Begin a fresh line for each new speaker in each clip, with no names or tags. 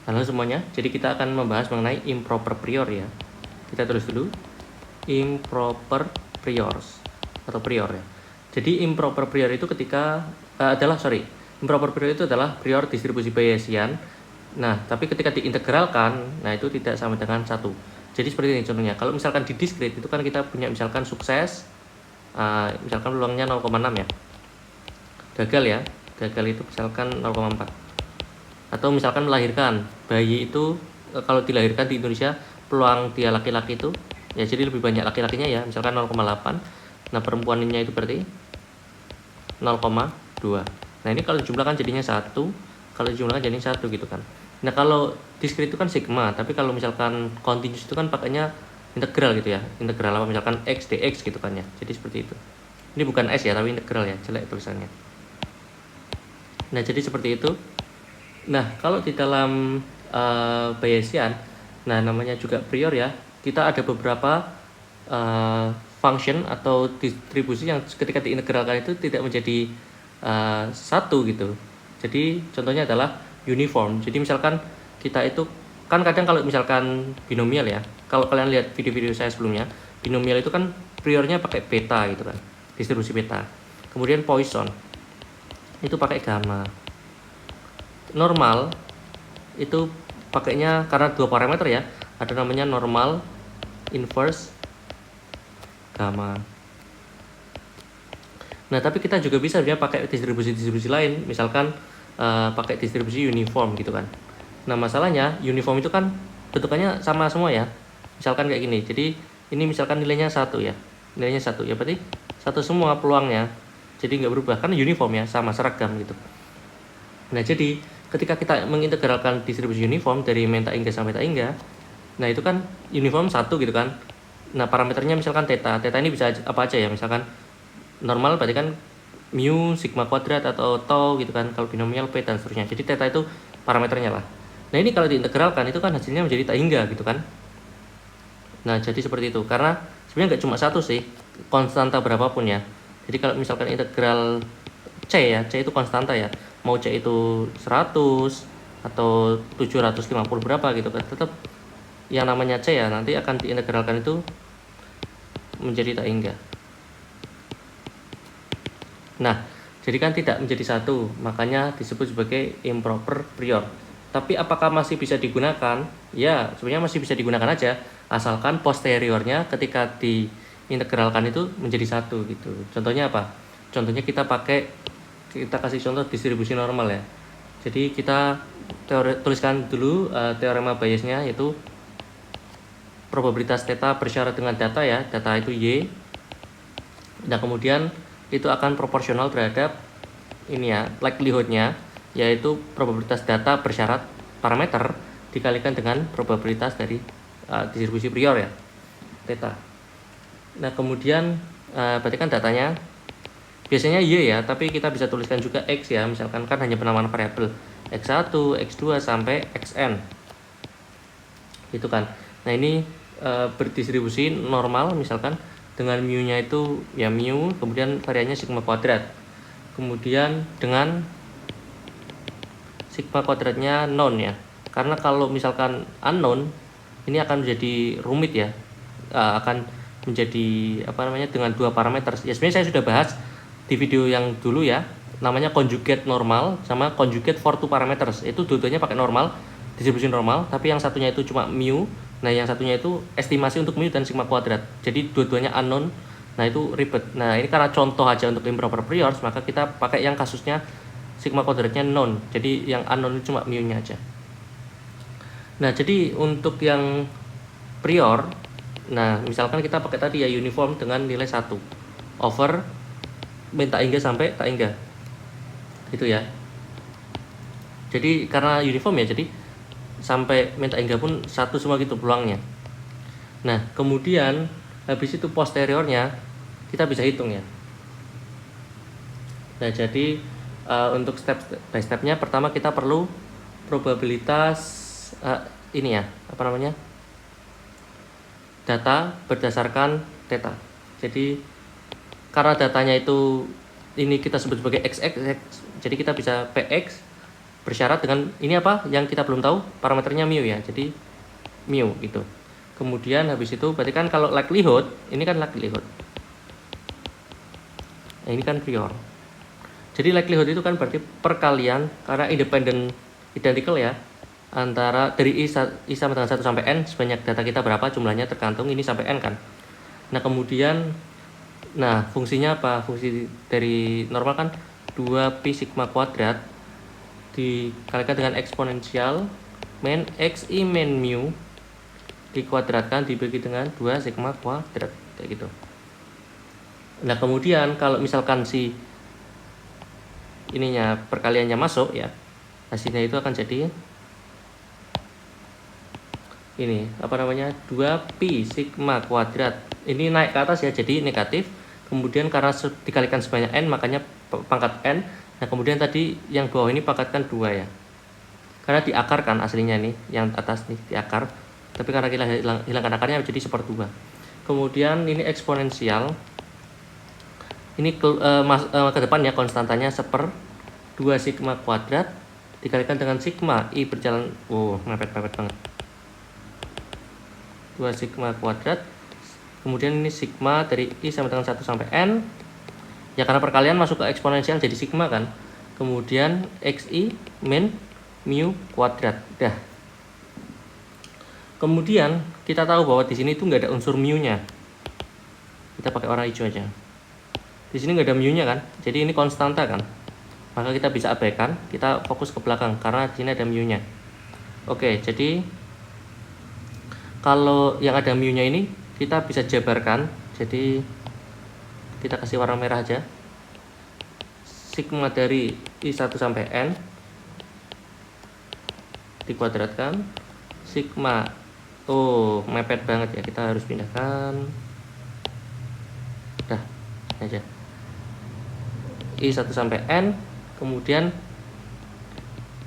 Halo semuanya, jadi kita akan membahas mengenai improper prior ya. Kita tulis dulu improper priors atau prior ya. Jadi improper prior itu improper prior itu adalah prior distribusi Bayesian. Nah, tapi ketika diintegralkan, nah itu tidak sama dengan 1. Jadi seperti ini contohnya. Kalau misalkan di discrete itu kan kita punya misalkan sukses, misalkan peluangnya 0,6 ya. Gagal itu misalkan 0,4. Atau misalkan melahirkan, bayi itu kalau dilahirkan di Indonesia peluang dia laki-laki itu ya jadi lebih banyak laki-lakinya ya, misalkan 0,8. Nah perempuannya itu berarti 0,2. Nah ini kalau dijumlahkan jadinya 1, kalau dijumlahkan jadinya 1 gitu kan. Nah kalau discrete itu kan sigma, tapi kalau misalkan continuous itu kan pakainya integral gitu ya, integral apa misalkan x dx gitu kan ya, jadi seperti itu. Ini bukan s ya tapi integral ya, jelek tulisannya. Nah jadi seperti itu. Nah, kalau di dalam Bayesian, nah namanya juga prior ya, kita ada beberapa function atau distribusi yang ketika diintegralkan itu tidak menjadi satu gitu. Jadi contohnya adalah uniform. Jadi misalkan kita itu kan kadang kalau misalkan binomial ya, kalau kalian lihat video-video saya sebelumnya, binomial itu kan priornya pakai beta gitu kan, distribusi beta. Kemudian Poisson itu pakai gamma. Normal itu pakainya karena 2 parameter ya, ada namanya normal, inverse, gamma. Nah tapi kita juga bisa dia pakai distribusi lain, misalkan pakai distribusi uniform gitu kan. Nah masalahnya uniform itu kan bentukannya sama semua ya, misalkan kayak gini. Jadi ini misalkan nilainya 1 ya, nilainya 1 ya, berarti 1 semua peluangnya, jadi nggak berubah karena uniform ya, sama seragam gitu. Nah jadi ketika kita mengintegralkan distribusi uniform dari menta hingga sampai theta hingga, nah itu kan uniform 1 gitu kan. Nah parameternya misalkan theta ini bisa apa aja ya, misalkan normal berarti kan mu, sigma kuadrat atau tau gitu kan, kalau binomial p dan seterusnya. Jadi theta itu parameternya lah. Nah ini kalau diintegralkan itu kan hasilnya menjadi theta hingga gitu kan. Nah jadi seperti itu, karena sebenarnya nggak cuma 1 sih, konstanta berapapun ya. Jadi kalau misalkan integral C ya, C itu konstanta ya, mau C itu 100 atau 750 berapa gitu kan, tetap yang namanya C ya nanti akan diintegralkan itu menjadi theta hingga. Nah jadi kan tidak menjadi 1, makanya disebut sebagai improper prior. Tapi apakah masih bisa digunakan? Ya sebenarnya masih bisa digunakan aja, asalkan posteriornya ketika diintegralkan itu menjadi 1 gitu. Contohnya apa? Contohnya kita kasih contoh distribusi normal ya. Jadi kita tuliskan dulu teorema Bayesnya, yaitu probabilitas theta bersyarat dengan data ya, data itu y. Nah kemudian itu akan proporsional terhadap ini ya, likelihoodnya, yaitu probabilitas data bersyarat parameter dikalikan dengan probabilitas dari distribusi prior ya, theta. Nah kemudian berarti kan datanya biasanya y ya, tapi kita bisa tuliskan juga x ya, misalkan kan hanya penamaan variabel x1, x2 sampai xn gitu kan. Nah ini berdistribusi normal misalkan dengan mu-nya itu ya mu, kemudian variannya sigma kuadrat, kemudian dengan sigma kuadratnya non ya, karena kalau misalkan unknown ini akan menjadi rumit ya, akan menjadi dengan 2 parameter ya. Sebenarnya saya sudah bahas di video yang dulu ya, namanya conjugate normal sama conjugate for 2 parameters. Itu dua-duanya pakai normal, distribusi normal, tapi yang satunya itu cuma mu, nah yang satunya itu estimasi untuk mu dan sigma kuadrat. Jadi dua-duanya unknown. Nah itu ribet. Nah ini karena contoh aja untuk improper priors, maka kita pakai yang kasusnya sigma kuadratnya non, jadi yang unknown itu cuma mu-nya aja. Nah jadi untuk yang prior, nah misalkan kita pakai tadi ya uniform dengan nilai 1 over theta hingga sampai theta hingga gitu ya. Jadi karena uniform ya, jadi sampai theta hingga pun 1 semua gitu peluangnya. Nah kemudian habis itu posteriornya kita bisa hitung ya. Nah jadi untuk step by stepnya, pertama kita perlu probabilitas ini ya, data berdasarkan theta. Jadi karena datanya itu ini kita sebut sebagai x, jadi kita bisa px bersyarat dengan ini apa yang kita belum tahu, parameternya mu ya, jadi mu gitu. Kemudian habis itu berarti kan kalau likelihood, ini kan likelihood, nah, ini kan prior. Jadi likelihood itu kan berarti perkalian, karena independent identical ya, antara dari i sama dengan 1 sampai n, sebanyak data kita berapa jumlahnya tergantung ini sampai n kan. Nah kemudian, nah fungsinya apa? Fungsi dari normal kan 2pi sigma kuadrat dikalikan dengan eksponensial min xi min mu dikuadratkan dibagi dengan 2 sigma kuadrat, kayak gitu. Nah kemudian kalau misalkan si ininya perkaliannya masuk ya, hasilnya itu akan jadi ini apa namanya 2pi sigma kuadrat, ini naik ke atas ya jadi negatif, kemudian karena dikalikan sebanyak n makanya pangkat n. Nah kemudian tadi yang bawah ini pangkatkan 2 ya, karena diakarkan aslinya nih, yang atas nih diakar, tapi karena kita hilangkan akarnya jadi 1/2. Kemudian ini eksponensial, ini ke depannya konstantanya 1/2 sigma kuadrat dikalikan dengan sigma i berjalan, mepet banget, 2 sigma kuadrat, kemudian ini sigma dari i sama dengan 1 sampai n ya, karena perkalian masuk ke eksponensial jadi sigma kan, kemudian xi min mu kuadrat. Dah. Kemudian kita tahu bahwa di sini itu nggak ada unsur mu-nya, kita pakai warna hijau aja. Di sini nggak ada mu-nya kan, jadi ini konstanta kan, maka kita bisa abaikan, kita fokus ke belakang karena di sini ada mu-nya. Oke, jadi kalau yang ada mu-nya ini kita bisa jabarkan, jadi kita kasih warna merah aja. Sigma dari i1 sampai n dikuadratkan sigma, mepet banget ya, kita harus pindahkan, dah aja i1 sampai n, kemudian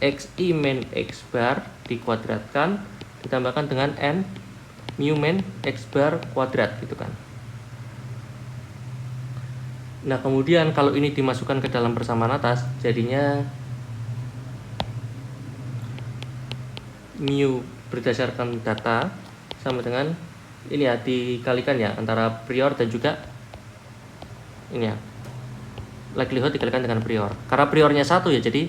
xi min x bar dikuadratkan ditambahkan dengan n mu min x bar kuadrat gitu kan. Nah kemudian kalau ini dimasukkan ke dalam persamaan atas, jadinya mu berdasarkan data sama dengan ini ya, dikalikan ya antara prior dan juga ini ya, likelihood dikalikan dengan prior. Karena priornya 1 ya, jadi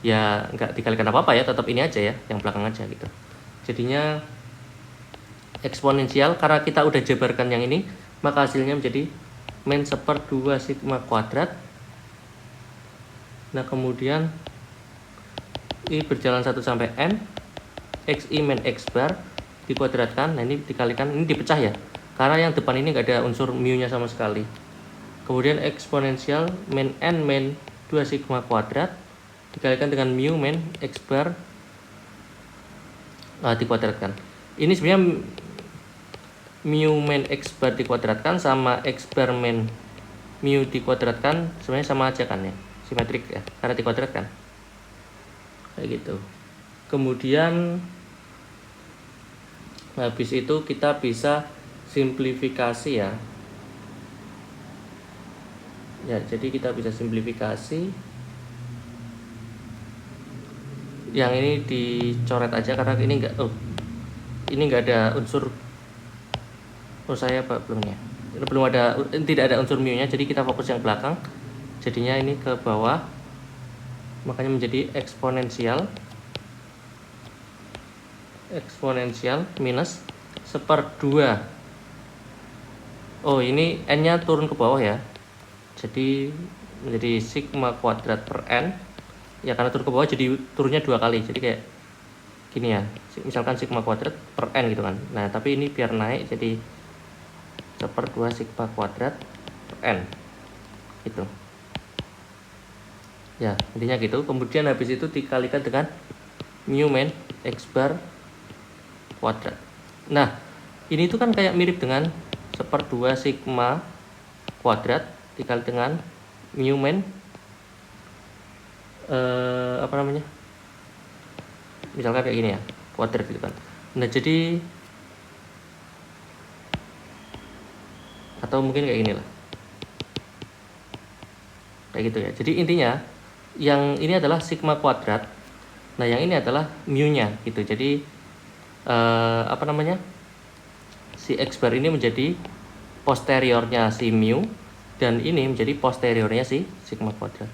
ya nggak dikalikan apa-apa ya, tetap ini aja ya, yang belakang aja gitu. Jadinya eksponensial, karena kita udah jabarkan yang ini, maka hasilnya menjadi min 1/2 sigma kuadrat. Nah kemudian i berjalan 1 sampai n, xi min x bar dikuadratkan, nah ini dikalikan, ini dipecah ya, karena yang depan ini nggak ada unsur mu-nya sama sekali. Kemudian eksponensial min n min 2 sigma kuadrat dikalikan dengan mu min x bar dikuadratkan. Ini sebenarnya mu min x bar dikuadratkan sama x bar min mu dikuadratkan sebenarnya sama aja kan ya, simetrik ya, karena dikuadratkan kayak gitu. Kemudian habis itu kita bisa simplifikasi ya. Ya, jadi kita bisa simplifikasi. Yang ini dicoret aja karena ini enggak, ini enggak ada unsur, saya apa belum ya? Ini belum ada, tidak ada unsur mu-nya, jadi kita fokus yang belakang. Jadinya ini ke bawah. Makanya menjadi eksponensial minus 1/2. Ini n-nya turun ke bawah ya. Jadi menjadi sigma kuadrat per n. Ya karena turun ke bawah jadi turunnya 2 kali. Jadi kayak gini ya. Misalkan sigma kuadrat per n gitu kan. Nah, tapi ini biar naik jadi 1/2 sigma kuadrat per n. Gitu. Ya, intinya gitu. Kemudian habis itu dikalikan dengan mu min x bar kuadrat. Nah, ini tuh kan kayak mirip dengan 1/2 sigma kuadrat dikali dengan mu min apa namanya? Misalkan kayak gini ya, kuadrat gitu kan. Nah, jadi atau mungkin kayak gini lah. Kayak gitu ya. Jadi intinya yang ini adalah sigma kuadrat. Nah, yang ini adalah mu-nya gitu. Jadi apa namanya? Si X bar ini menjadi posteriornya si mu dan ini menjadi posteriornya si sigma kuadrat.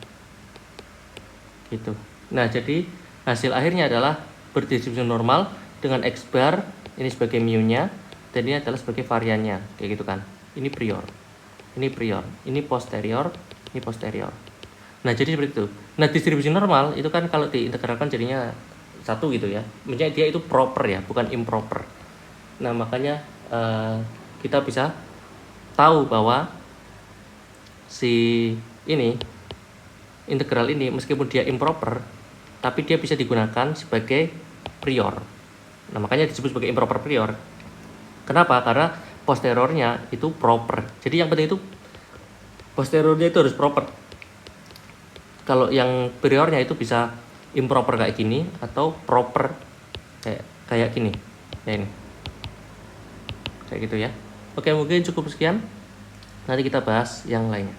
Gitu. Nah, jadi hasil akhirnya adalah berdistribusi normal dengan X bar ini sebagai mu-nya dan ini adalah sebagai variannya, kayak gitu kan. Ini prior. Ini prior, ini posterior, ini posterior. Nah, jadi seperti itu. Nah, distribusi normal itu kan kalau diintegralkan jadinya satu gitu ya. Maksudnya dia itu proper ya, bukan improper. Nah, makanya kita bisa tahu bahwa si ini integral ini meskipun dia improper, tapi dia bisa digunakan sebagai prior. Nah, makanya disebut sebagai improper prior. Kenapa? Karena posteriornya itu proper. Jadi yang penting itu posteriornya itu harus proper. Kalau yang priornya itu bisa improper kayak gini atau proper kayak gini. Ya ini. Kayak gitu ya. Oke, mungkin cukup sekian. Nanti kita bahas yang lainnya.